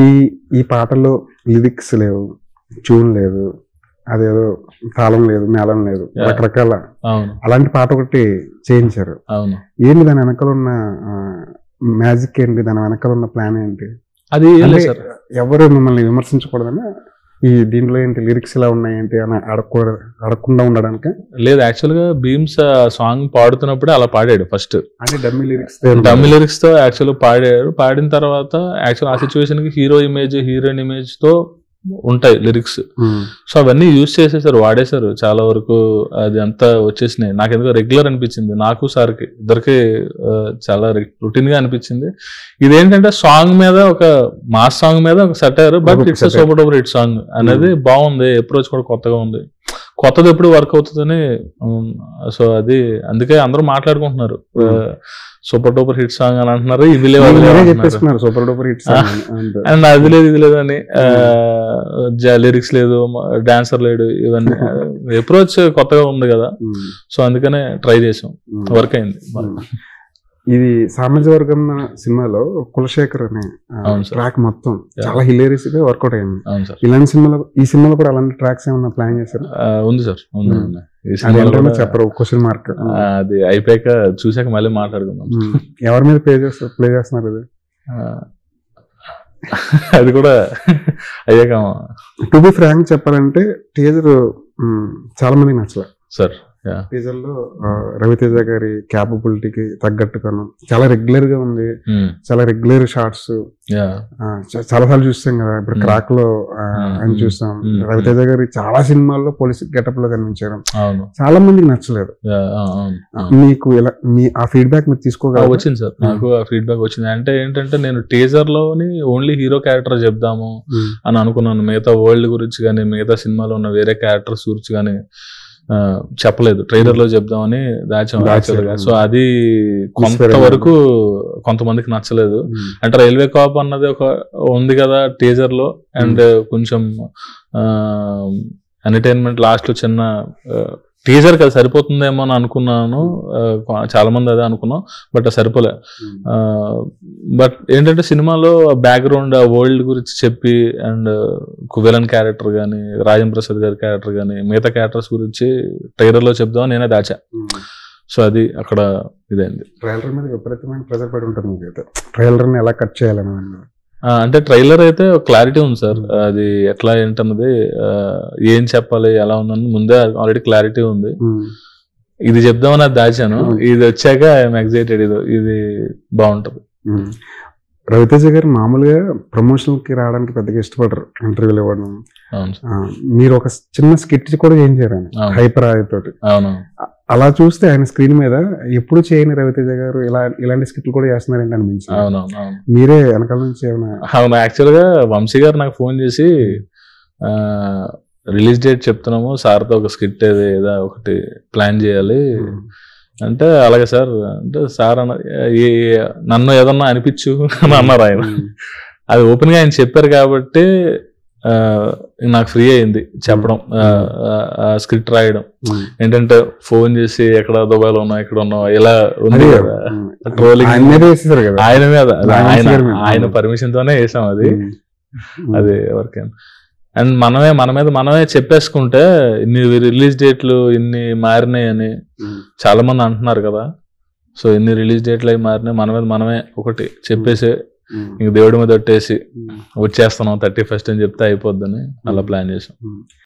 ఈ ఈ పాటలో లిరిక్స్ లేవు, ట్యూన్ లేదు, అదేదో తాళం లేదు, మేళం లేదు, రకరకాల అలాంటి పాట ఒకటి చేయించారు. ఏంటి దాని వెనకాల ఉన్న మ్యాజిక్ ఏంటి, దాని వెనకాల ఉన్న ప్లాన్ ఏంటి? అది ఎవరు మిమ్మల్ని విమర్శించకూడదని ఈ దీంట్లో ఏంటి లిరిక్స్ ఇలా ఉన్నాయి ఏంటి అని అడగకుండా ఉండడానికి? లేదు, యాక్చువల్ గా భీమ్స్ సాంగ్ పాడుతున్నప్పుడే అలా పాడాడు ఫస్ట్. అంటే డమ్మీ లిరిక్స్ తో యాక్చువల్ పాడాడు. పాడిన తర్వాత యాక్చువల్ ఆ సిచ్యువేషన్ కి హీరో ఇమేజ్, హీరోయిన్ ఇమేజ్ తో ఉంటాయి లిరిక్స్. సో అవన్నీ యూజ్ చేసేసారు, వాడేశారు చాలా వరకు. అది అంతా వచ్చేసినాయి. నాకు ఎందుకో రెగ్యులర్ అనిపించింది, నాకు సార్కి ఇద్దరికి చాలా రొటీన్ గా అనిపించింది. ఇదేంటంటే సాంగ్ మీద ఒక మాస్ సాంగ్ మీద ఒక satire, but it's super duper hit song అనేది బాగుంది. అప్రోచ్ కూడా కొత్తగా ఉంది. కొత్తది ఎప్పుడు వర్క్ అవుతుందని. సో అది అందుకే అందరూ మాట్లాడుకుంటున్నారు సూపర్ డూపర్ హిట్ సాంగ్ అని అంటున్నారు. ఇది లేదు సూపర్ డూపర్ హిట్ అండ్ అది లేదు ఇది లేదు అని, లిరిక్స్ లేదు, డాన్సర్ లేడు, ఇవన్నీ అప్రోచ్ కొత్తగా ఉంది కదా. సో అందుకనే ట్రై చేసాం, వర్క్ అయింది. ఇది సామాజిక వర్గం సినిమాలో కులశేఖర్ అనే ట్రాక్ మొత్తం చాలా హిలేరియస్ గా వర్కౌట్ అయింది. ఇలాంటి సినిమాలో, ఈ సినిమాలో కూడా అలాంటి ట్రాక్స్ ఏమన్నా ప్లాన్ చేశారు? ఉంది సార్, చెప్పరు, క్వశ్చన్ మార్క్. అది అయిపోయాక చూసాక మళ్ళీ మాట్లాడుకుందాం. ఎవరి మీద ప్లే చేస్తున్నారు అది? అది కూడా అయ్యాక. టు బి ఫ్రాంక్ చెప్పాలంటే టీజర్ చాలా మందికి నచ్చలే సార్. టీజర్ లో రవితేజ గారి క్యాపబిలిటీకి తగ్గట్టుగాను చాలా రెగ్యులర్ గా ఉంది, చాలా రెగ్యులర్ షార్ట్స్ చాలా సార్లు చూస్తాం కదా. ఇప్పుడు క్రాక్ లో అని చూస్తాం, రవితేజ గారి చాలా సినిమాల్లో పోలీస్ గెటప్ లో కనిపించారు. చాలా మందికి నచ్చలేదు. మీకు మీ ఆ ఫీడ్బ్యాక్ మీరు తీసుకోగలరా? వచ్చింది సార్, నాకు ఆ ఫీడ్బ్యాక్ వచ్చింది. అంటే ఏంటంటే నేను టీజర్ లోని ఓన్లీ హీరో క్యారెక్టర్ చెప్దాము అని అనుకున్నాను. మిగతా వరల్డ్ గురించి కానీ, మిగతా సినిమాలో ఉన్న వేరే క్యారెక్టర్స్ గురించి కానీ చెప్పలేదు. ట్రైలర్ లో చెప్దామని దాచాం. సో అది కొంతవరకు కొంతమందికి నచ్చలేదు. అంటే రైల్వే కాప్ అన్నది ఒక ఉంది కదా టీజర్ లో, అండ్ కొంచెం ఎంటర్టైన్మెంట్ లాస్ట్ లో చిన్న టీజర్ కదా సరిపోతుందేమో అని అనుకున్నాను. చాలా మంది అదే అనుకున్నాం, బట్ సరిపోలే. బట్ ఏంటంటే సినిమాలో బ్యాక్గ్రౌండ్, ఆ వరల్డ్ గురించి చెప్పి, అండ్ విలన్ క్యారెక్టర్ కానీ, రాజేంద్ర ప్రసాద్ గారి క్యారెక్టర్ కానీ, మిగతా క్యారెక్టర్స్ గురించి ట్రైలర్ లో చెప్దామని నేనే దాచా. సో అది అక్కడ ఇదైంది. ట్రైలర్ మీద విపరీతమైన ప్రెజర్ పడి ఉంటుంది మీకు, ట్రైలర్ ని ఎలా కట్ చేయాలని. అంటే ట్రైలర్ అయితే క్లారిటీ ఉంది సార్, అది ఎట్లా ఏంటన్నది, ఏం చెప్పాలి, ఎలా ఉందని ముందే ఆల్రెడీ క్లారిటీ ఉంది. ఇది చెప్దామని అది దాచాను. ఇది వచ్చాక ఐఎమ్ ఎక్సైటెడ్, ఇది బాగుంటది. రవితేజ గారు మామూలుగా ప్రమోషన్ కి రావడానికి పెద్దగా ఇష్టపడరు, ఇంటర్వ్యూలు ఇవ్వడం. మీరు ఒక చిన్న స్కిట్ కూడా చేయించారు హైపర్ తోటి. అలా చూస్తే ఆయన స్క్రీన్ మీద ఎప్పుడు చేయని రవితేజ గారు ఇలాంటి స్కిట్లు కూడా చేస్తున్నారంటే అనిపించింది. మీరే వెనకాల నుంచి ఏమైనా? అవును, యాక్చువల్ గా వంశీ గారు నాకు ఫోన్ చేసి రిలీజ్ డేట్ చెప్తున్నాము, సార్తో ఒక స్కిట్ ఏదో ఒకటి ప్లాన్ చేయాలి అంటే, అలాగే సార్ అంటే, సార్ నన్ను ఏదన్నా అనిపించు అని అన్నారు ఆయన. అది ఓపెన్ గా ఆయన చెప్పారు కాబట్టి నాకు ఫ్రీ అయింది చెప్పడం, స్క్రిప్ట్ రాయడం. ఏంటంటే ఫోన్ చేసి ఎక్కడ దుబాయ్లో ఉన్నావు, ఎక్కడ ఉన్నావు, ఇలా ఉంది కదా ట్రోలింగ్ ఆయన మీద. ఆయన పర్మిషన్ తోనే వేసాం అది వర్క్. అండ్ మనమే చెప్పేసుకుంటే ఇన్ని రిలీజ్ డేట్లు ఇన్ని మారినాయి అని చాలా మంది అంటున్నారు కదా. సో ఇన్ని రిలీజ్ డేట్లు అవి మారినాయి, మనమే ఒకటి చెప్పేసి ఇంక దేవుడి మీద ఒట్టేసి వచ్చేస్తున్నాం 31st అని చెప్తే అయిపోద్దని అలా ప్లాన్ చేసాం.